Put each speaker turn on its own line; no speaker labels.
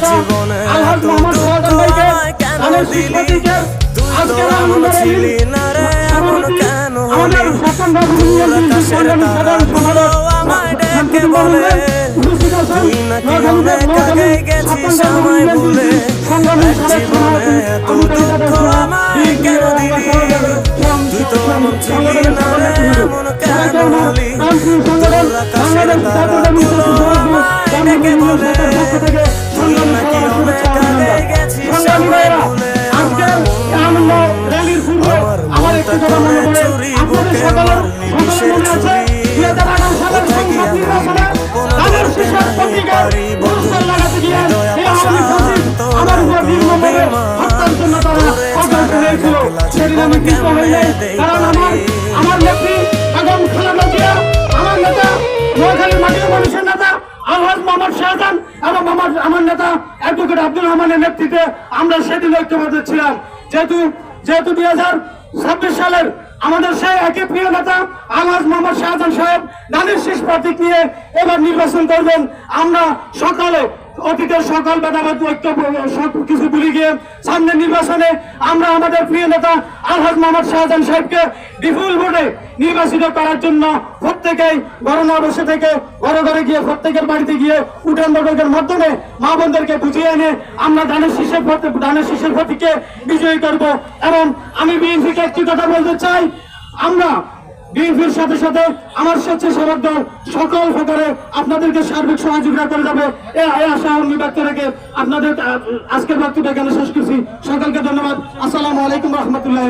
জীবনে এত দুঃখ আমায় কেন দিলি? তুই তো এমন ছিলি না রে, এমন কেন হলি? তোর আকাশের তারাগুলো আমায় ডেকে বলে তুই নাকি অনেক আগে গেছিস আমায় ভুলে। জীবনে এত দুঃখ আমায় কেন দিলি? তুই তো এমন ছিলি না রে, এমন কেন হলি? তোর আকাশের তারাগুলো আমায় ডেকে বলে তুই নাকি অনেক আগে গেছিস আমায় ভুলে। আমার মনটা তোলে চুরি বুকে, আমার নিবিষের ছুরি। কোথায় গিয়ে আমি গোপন করতে নাহি পারি বন্ধু। হৃদয় পাষাণ তোর কোনো অভিমান, তোরে ছাড়া একলা জীবন কেমনে দেই পারি।
আমার নেত্রী বেগম খালেদা জিয়া, আমার নেতা নোয়াখালীর মাটির মানুষের নেতা আলহাজ মোহাম্মদ শাহজাহান এবং আমার নেতা অ্যাডভোকেট আব্দুর রহমানের নেতৃত্বে আমরা সেদিন ঐক্যবদ্ধ ছিলাম। যেহেতু 2026 সালের আমাদের সেই একই প্রিয় নেতা আলহাজ মোহাম্মদ শাহজাহান সাহেব ধানের শীষ প্রতীক নিয়ে এবার নির্বাচন করবেন। আমরা সকালে অতীতের সকল ভেদাভেদ ঐক্য সব কিছু ভুলে গিয়ে সামনে নির্বাচনে আমরা আমাদের প্রিয় নেতা আলহাজ মোহাম্মদ শাহজাহান সাহেবকে বিপুল ভোটে নির্বাচিত করার জন্য প্রত্যেকেই ঘরনা বসে থেকে ঘরে ঘরে গিয়ে প্রত্যেকের বাড়িতে গিয়ে উঠান বৈঠকের মাধ্যমে মা বোনদেরকে বুঝিয়ে এনে আমরা ধানের শীষের প্রতীককে বিজয়ী করব। এবং আমি বিএনপিকে একটি কথা বলতে চাই, আমরা বিএনপির সাথে সাথে আমার স্বেচ্ছাসেবক দল সকল প্রকারে আপনাদেরকে সার্বিক সহযোগিতা করে যাবে এই আশা ব্যক্ত রেখে আপনাদের আজকের বক্তব্য এখানে শেষ করছি। সকলকে ধন্যবাদ। আসসালামু আলাইকুম রহমতুল্লাহ।